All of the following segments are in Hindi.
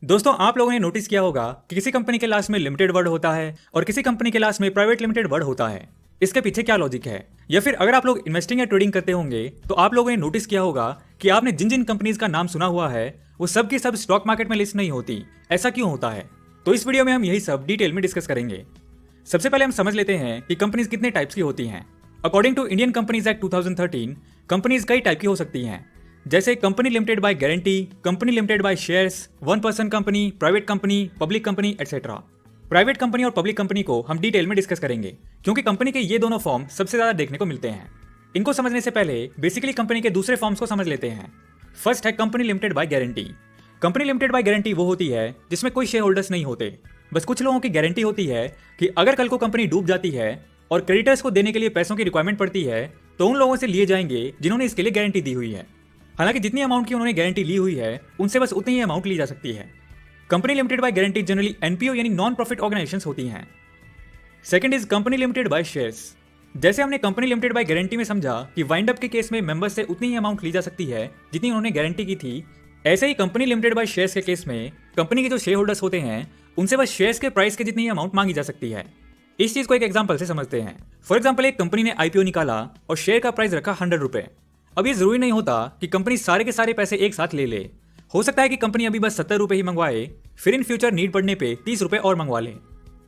दोस्तों, आप लोगों ने नोटिस किया होगा कि किसी कंपनी के लास्ट में लिमिटेड वर्ड होता है और किसी कंपनी के लास्ट में प्राइवेट लिमिटेड वर्ड होता है। इसके पीछे क्या लॉजिक है? या फिर अगर आप लोग इन्वेस्टिंग या ट्रेडिंग करते होंगे तो आप लोगों ने नोटिस किया होगा कि आपने जिन जिन कंपनीज का नाम सुना हुआ है वो सब की सब स्टॉक मार्केट में लिस्ट नहीं होती। ऐसा क्यों होता है? तो इस वीडियो में हम यही सब डिटेल में डिस्कस करेंगे। सबसे पहले हम समझ लेते हैं कि कंपनीज कितने टाइप्स की होती हैं। According to Indian companies act 2013, companies कई टाइप की हो सकती हैं, जैसे company limited by guarantee, company limited by shares, one person company, private company, public company etcetera. Private company और पब्लिक कंपनी को हम डिटेल में डिस्कस करेंगे क्योंकि कंपनी के ये दोनों फॉर्म सबसे ज्यादा देखने को मिलते हैं। इनको समझने से पहले बेसिकली कंपनी के दूसरे फॉर्म्स को समझ लेते हैं। फर्स्ट है company limited by guarantee. Company limited by guarantee वो होती है जिसमें कोई शेयर होल्डर्स नहीं होते, बस कुछ लोगों की गारंटी होती है कि अगर कल को कंपनी डूब जाती है और क्रेडिटर्स को देने के लिए पैसों की रिक्वायरमेंट पड़ती है तो उन लोगों से लिए जाएंगे जिन्होंने इसके लिए गारंटी दी हुई है। हालांकि जितनी अमाउंट की उन्होंने गारंटी ली हुई है उनसे बस उतनी ही अमाउंट ली जा सकती है। Company limited by guarantee generally NPO यानी नॉन प्रॉफिट ऑर्गेनाइजेशंस होती हैं। Second is company limited by shares. जैसे हमने कंपनी लिमिटेड बाय गारंटी में समझा कि वाइंड अप के केस में मेंबर्स से उतनी ही अमाउंट ली जा सकती है जितनी उन्होंने गारंटी की थी, ऐसे ही कंपनी लिमिटेड बाय शेयर्स के केस में कंपनी के जो शेयर होल्डर्स होते हैं उनसे बस शेयर्स के प्राइस के जितनी ही अमाउंट मांगी जा सकती है। इस चीज को एक एग्जांपल से समझते हैं। फॉर एग्जांपल, एक कंपनी ने आईपीओ निकाला और शेयर का प्राइस रखा 100 रुपए। अब ये जरूरी नहीं होता कि कंपनी सारे के सारे पैसे एक साथ ले ले। हो सकता है कि कंपनी अभी बस 70 रुपए ही मंगवाए, फिर इन फ्यूचर नीड पड़ने पे 30 रुपए और मंगवा ले।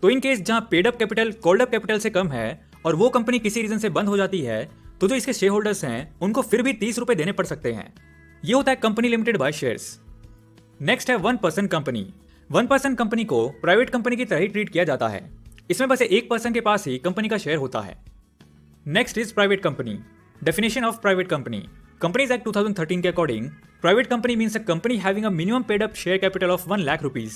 तो इन केस जहां paid up capital called up capital से कम है और वो कंपनी किसी रीजन से बंद हो जाती है तो जो इसके शेयर होल्डर्स हैं उनको फिर भी 30 रुपए देने पड़ सकते हैं। ये होता है company limited by shares. Next है one person company. One person company को प्राइवेट कंपनी की तरह ही ट्रीट किया जाता है। इसमें बस एक पर्सन के पास ही कंपनी का शेयर होता है। Next is private company. Definition of private company. Companies act 2013 के according private company means a company having a minimum paid up share capital of 1 lakh rupees.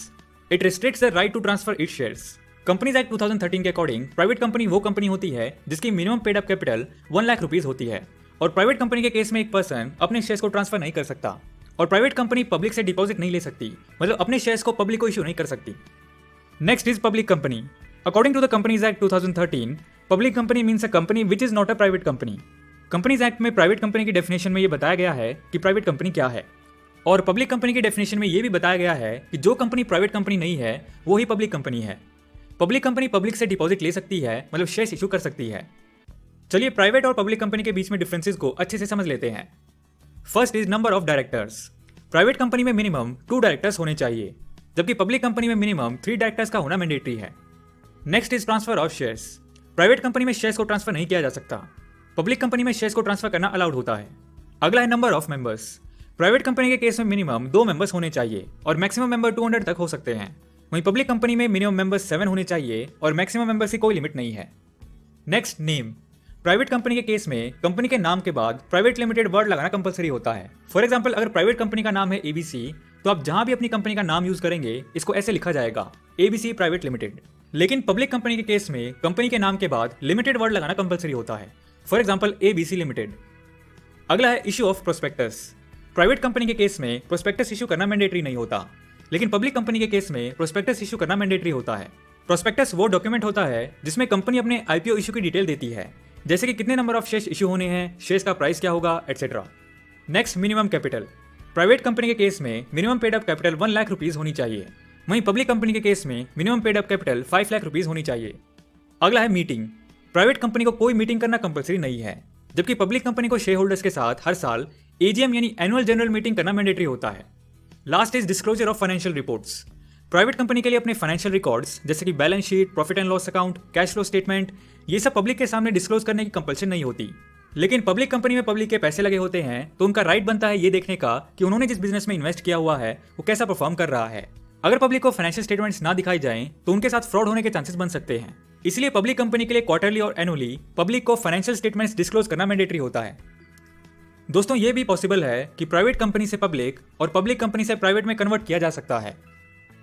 It restricts the right to transfer its shares. Companies act 2013 के अकॉर्डिंग प्राइवेट कंपनी वो कंपनी होती है जिसकी minimum paid up capital 1 lakh rupees होती है और प्राइवेट कंपनी के केस में एक पर्सन अपने शेयर्स को ट्रांसफर नहीं कर सकता और प्राइवेट कंपनी पब्लिक से डिपॉजिट नहीं ले सकती, मतलब अपने शेयर्स को पब्लिक को इश्यू नहीं कर सकती। Next is public company. According to the companies act 2013, public company means a company which is not a private company. Companies act में प्राइवेट कंपनी की डेफिनेशन में ये बताया गया है कि प्राइवेट कंपनी क्या है, और पब्लिक कंपनी की डेफिनेशन में ये भी बताया गया है कि जो कंपनी प्राइवेट कंपनी नहीं है वो ही पब्लिक कंपनी है। पब्लिक कंपनी पब्लिक से डिपॉजिट ले सकती है, मतलब शेयर्स इशू कर सकती है। चलिए प्राइवेट और पब्लिक कंपनी के बीच में डिफरेंसेस को अच्छे से समझ लेते हैं। First is number of directors. Private company में मिनिमम 2 डायरेक्टर्स होने चाहिए, जबकि पब्लिक कंपनी में मिनिमम 3 डायरेक्टर्स का होना मैंडेटरी है। Next is transfer of shares. Private company में शेयर्स को ट्रांसफर नहीं किया जा सकता, पब्लिक कंपनी में शेयर्स को ट्रांसफर करना अलाउड होता है। अगला है number of members. Private company के केस में मिनिमम 2 मेंबर्स होने चाहिए और मैक्सिमम मेंबर 200 तक हो सकते हैं। वहीं पब्लिक कंपनी में मिनिमम मेंबर्स 7 होने चाहिए और मैक्सिमम मेंबर्स की कोई लिमिट नहीं है। Next name. प्राइवेट कंपनी के केस में कंपनी के नाम के बाद प्राइवेट लिमिटेड वर्ड लगाना कंपलसरी होता है। फॉर एग्जांपल, अगर प्राइवेट कंपनी का नाम है एबीसी तो आप जहां भी अपनी कंपनी का नाम यूज करेंगे इसको ऐसे लिखा जाएगा, एबीसी प्राइवेट लिमिटेड। लेकिन पब्लिक कंपनी के केस में कंपनी के नाम के बाद लिमिटेड वर्ड लगाना कंपलसरी होता है। For example, ABC limited. अगला है issue of prospectus. Private company के केस में प्रोस्पेक्टस इशू करना मैंडेटरी नहीं होता, लेकिन पब्लिक कंपनी के केस में प्रोस्पेक्टस इशू करना मैंडेटरी होता है। प्रोस्पेक्टस वो डॉक्यूमेंट होता है जिसमें कंपनी अपने आईपीओ इशू की डिटेल देती है, जैसे कि कितने नंबर ऑफ शेयर्स इशू होने हैं, शेयर्स का प्राइस क्या होगा, etcetera. Next, minimum capital. Private company के केस में minimum paid up capital 1 lakh rupees होनी चाहिए, वहीं पब्लिक कंपनी के केस में minimum paid up capital 5 lakh rupees होनी चाहिए। अगला है मीटिंग। प्राइवेट कंपनी को कोई मीटिंग करना कंपलसरी नहीं है, जबकि पब्लिक कंपनी को शेयर होल्डर्स के साथ हर साल एजीएम यानी एनुअल जनरल मीटिंग करना मैंडेटरी होता है। Last is disclosure of financial reports. Private company के लिए अपने फाइनेंशियल रिकॉर्ड्स जैसे कि balance sheet, profit and loss account, cash flow statement, ये सब पब्लिक के सामने डिस्क्लोज करने की कंपल्शन नहीं होती। लेकिन पब्लिक कंपनी में पब्लिक के पैसे लगे होते हैं तो उनका राइट बनता है ये देखने का कि उन्होंने जिस बिजनेस में इन्वेस्ट किया हुआ है वो कैसा परफॉर्म कर रहा है। अगर पब्लिक को फाइनेंशियल स्टेटमेंट्स ना दिखाई जाएं तो उनके साथ फ्रॉड होने के चांसेस बन सकते हैं। इसलिए पब्लिक कंपनी के लिए क्वार्टरली और एनुअली पब्लिक को फाइनेंशियल स्टेटमेंट्स डिस्क्लोज करना मैंडेटरी होता है। दोस्तों, ये भी पॉसिबल है कि प्राइवेट कंपनी से पब्लिक और पब्लिक कंपनी से प्राइवेट में कन्वर्ट किया जा सकता है।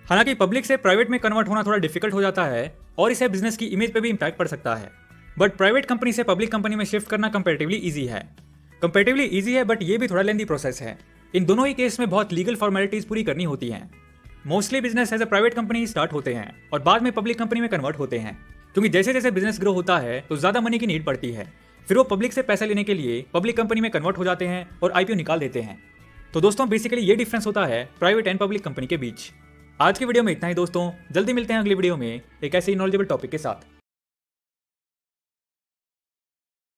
हालांकि पब्लिक से प्राइवेट में कन्वर्ट होना थोड़ा डिफिकल्ट हो जाता है और इसे बिजनेस की इमेज पे भी इंपैक्ट पड़ सकता है। बट प्राइवेट कंपनी से पब्लिक कंपनी में शिफ्ट करना कंपैरेटिवली इजी है। बट ये भी थोड़ा लेंदी प्रोसेस है। इन दोनों ही केस में बहुत लीगल फॉर्मेलिटीज पूरी करनी होती हैं। Mostly business as a private company start होते हैं और बाद में पब्लिक कंपनी में कन्वर्ट होते हैं, क्योंकि जैसे जैसे बिजनेस ग्रो होता है तो ज्यादा मनी की नीड पड़ती है। फिर वो पब्लिक से पैसा लेने के लिए पब्लिक कंपनी में कन्वर्ट हो जाते हैं और आईपीओ निकाल देते हैं। तो दोस्तों, बेसिकली ये डिफरेंस होता है प्राइवेट एंड पब्लिक कंपनी के बीच। आज की वीडियो में इतना ही दोस्तों, जल्दी मिलते हैं अगली वीडियो में एक ऐसे ही नॉलेजेबल टॉपिक के साथ।